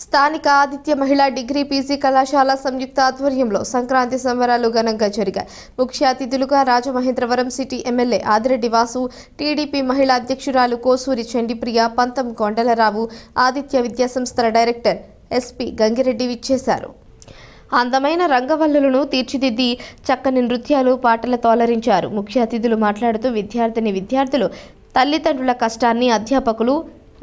స్థానిక ఆదిత్య మహిళా degree PG కళాశాల సంయుక్త ఆధ్వర్యంలో సంక్రాంతి సంబరాలు ఘనంగా జరిగాయి. ముఖ్య అతిథులుగా Rajamahendravaram city MLA Adireddy Vasu, TDP మహిళా అధ్యక్షురాలు కోసూరి చండిప్రియ, పంతం కొండలరావు, ఆదిత్య విద్యాసంస్థల డైరెక్టర్ ఎస్పీ గంగిరెడ్డి విచ్చేశారు. అందమైన రంగవల్లులను తీర్చిదిద్ది చక్కని నృత్యాలు, పాటలతో అలరించారు. ముఖ్య అతిథులు మాట్లాడుతూ విద్యార్థులు తల్లిదండ్రుల కష్టాన్ని, అధ్యాపకులు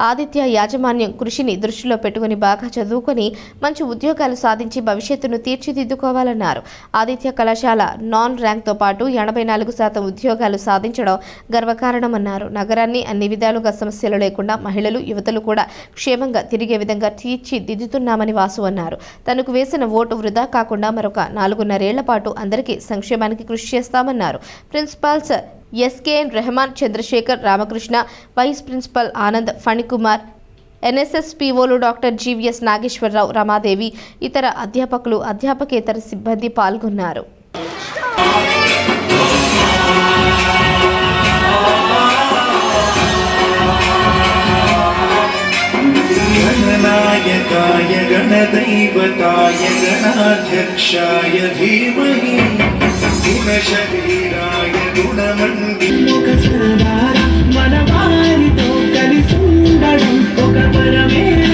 ఆదిత్య యాజమాన్యం కృషిని దృష్టిలో పెట్టుకుని బాగా చదువుకొని మంచి ఉద్యోగాలు సాధించి భవిష్యత్తును తీర్చిదిద్దుకోవాలన్నారు. ఆదిత్య కళాశాల నాన్ ర్యాంక్తో పాటు 84% ఉద్యోగాలు సాధించడం గర్వకారణమన్నారు. నగరాన్ని అన్ని విధాలుగా సమస్యలు లేకుండా మహిళలు, యువతలు కూడా క్షేమంగా తిరిగే విధంగా తీర్చిదిద్దుతున్నామని వాసు అన్నారు. తనకు వేసిన ఓటు వృధా కాకుండా మరొక 4.5 ఏళ్ల పాటు అందరికీ సంక్షేమానికి కృషి చేస్తామన్నారు. Principals SKN Rehman, Chandrashekar, Ramakrishna, vice principal Anand, Phanikumar, NSS పీఓలు డాక్టర్ జీవీఎస్ నాగేశ్వరరావు, రమాదేవి, ఇతర అధ్యాపకులు, అధ్యాపకేతర సిబ్బంది పాల్గొన్నారు. गणनायकाय गणदैवताय गणाध्यक्षाय धीमहि गुणशरीराय गुणमण्डितसरदार मनवारितो కలిసుండడం ఒక వరమేనా.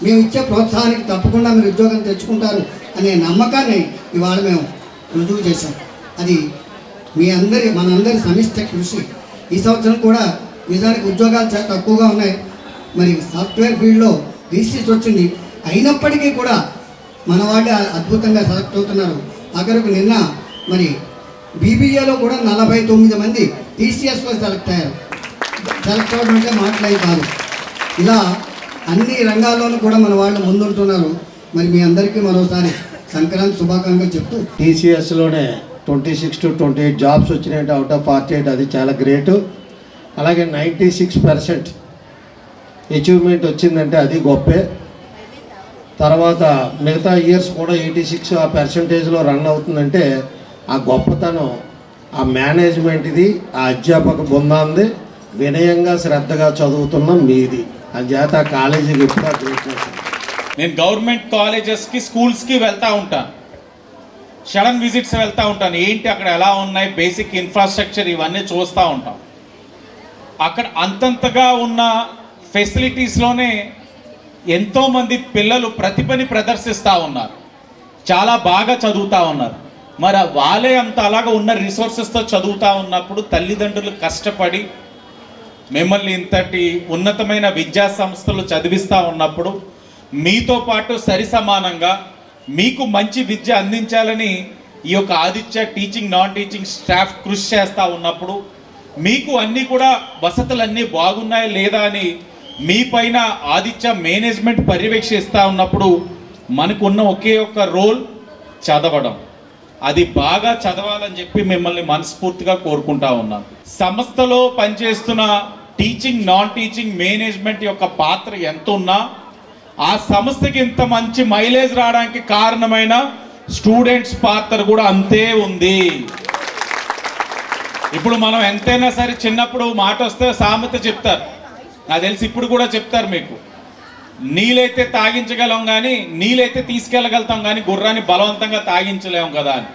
మేము ఇచ్చే ప్రోత్సాహానికి తప్పకుండా మీరు ఉద్యోగం తెచ్చుకుంటారు అనే నమ్మకాన్ని ఇవాళ మేము రుజువు చేశాం. అది మనందరి సమిష్ట కృషి. ఈ సంవత్సరం కూడా నిజానికి ఉద్యోగాలు చాలా తక్కువగా ఉన్నాయి. మరి సాఫ్ట్వేర్ ఫీల్డ్లో రీసీట్స్ వచ్చింది. అయినప్పటికీ కూడా మన వాళ్ళు అద్భుతంగా సెలెక్ట్ అవుతున్నారు. ఆఖరికి నిన్న మరి బీబీఏలో కూడా 49 మంది టీసీఎస్లో సెలెక్ట్ అయ్యారు. సెలెక్ట్ అవ్వడం అంటే మాట్లాడి కాదు. ఇలా అన్ని రంగాల్లోనూ కూడా మన వాళ్ళు ముందుంటున్నారు. మరి మీ అందరికీ మరోసారి సంక్రాంతి శుభాకాంక్షలు చెప్తూ, టీసీఎస్లోనే 26 to 28 జాబ్స్ వచ్చినాయంటే అవుట్ ఆఫ్ 48, అది చాలా గ్రేటు. అలాగే 96% అచీవ్మెంట్ వచ్చిందంటే అది గొప్పే. తర్వాత మిగతా ఇయర్స్ కూడా 86 ఆ పర్సంటేజ్లో రన్ అవుతుందంటే ఆ గొప్పతనం ఆ మేనేజ్మెంట్ది, ఆ అధ్యాపక బృందాంది, వినయంగా శ్రద్ధగా చదువుతున్న మీది. అంచేత కాలేజీకి ఎప్పుడు గ్రేట్నెస్. నేను గవర్నమెంట్ కాలేజెస్కి, స్కూల్స్కి వెళ్తూ ఉంటాను, సడన్ విజిట్స్ వెళ్తూ ఉంటాను. ఏంటి అక్కడ ఎలా ఉన్నాయి, బేసిక్ ఇన్ఫ్రాస్ట్రక్చర్ ఇవన్నీ చూస్తూ ఉంటాం. అక్కడ అంతంతగా ఉన్న ఫెసిలిటీస్లోనే ఎంతోమంది పిల్లలు ప్రతిభని ప్రదర్శిస్తూ ఉన్నారు, చాలా బాగా చదువుతూ ఉన్నారు. మరి వాళ్ళే అంత అలాగా ఉన్న రిసోర్సెస్తో చదువుతూ ఉన్నప్పుడు తల్లిదండ్రులు కష్టపడి మిమ్మల్ని ఇంతటి ఉన్నతమైన విద్యా సంస్థలు చదివిస్తూ ఉన్నప్పుడు మీతో పాటు సరిసమానంగా మీకు మంచి విద్య అందించాలని ఈ యొక్క Aditya teaching, non teaching staff కృషి చేస్తూ ఉన్నప్పుడు మీకు అన్నీ కూడా వసతులన్నీ బాగున్నాయా లేదా అని మీ పైన ఆదిత్య మేనేజ్మెంట్ పర్యవేక్షిస్తూ ఉన్నప్పుడు మనకున్న ఒకే ఒక్క రోల్ చదవడం. అది బాగా చదవాలని చెప్పి మిమ్మల్ని మనస్ఫూర్తిగా కోరుకుంటా ఉన్నాను. సంస్థలో పనిచేస్తున్న టీచింగ్, నాన్ టీచింగ్ మేనేజ్మెంట్ యొక్క పాత్ర ఎంత ఉన్నా ఆ సంస్థకి ఇంత మంచి మైలేజ్ రావడానికి కారణమైన స్టూడెంట్స్ పాత్ర కూడా అంతే ఉంది. ఇప్పుడు మనం ఎంతైనా సరే చిన్నప్పుడు మాట వస్తే సామెత చెప్తారు, నాకు తెలిసి ఇప్పుడు కూడా చెప్తారు మీకు, నీళ్ళైతే తాగించగలం కానీ నీళ్ళైతే తీసుకెళ్ళగలుగుతాం కానీ గుర్రాన్ని బలవంతంగా తాగించలేము కదా అని.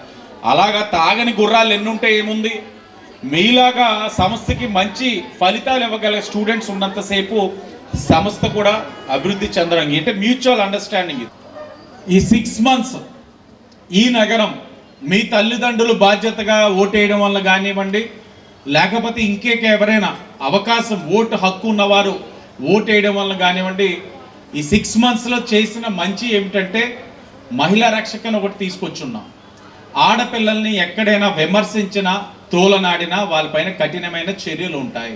అలాగా తాగని గుర్రాలు ఎన్నుంటే ఏముంది, మీలాగా సంస్థకి మంచి ఫలితాలు ఇవ్వగల స్టూడెంట్స్ ఉన్నంతసేపు సంస్థ కూడా అభివృద్ధి చెందడం అంటే మ్యూచువల్ అండర్స్టాండింగ్ ఇది. ఈ 6 months ఈ నగరం మీ తల్లిదండ్రులు బాధ్యతగా ఓటేయడం వల్ల కానివ్వండి, లేకపోతే ఎవరైనా అవకాశం ఓటు హక్కు ఉన్నవారు ఓటేయడం వల్ల కానివ్వండి, ఈ 6 monthsలో చేసిన మంచి ఏమిటంటే మహిళా రక్షకను ఒకటి తీసుకొచ్చున్నాం. ఆడపిల్లల్ని ఎక్కడైనా విమర్శించినా తోలనాడినా వాళ్ళపైన కఠినమైన చర్యలు ఉంటాయి.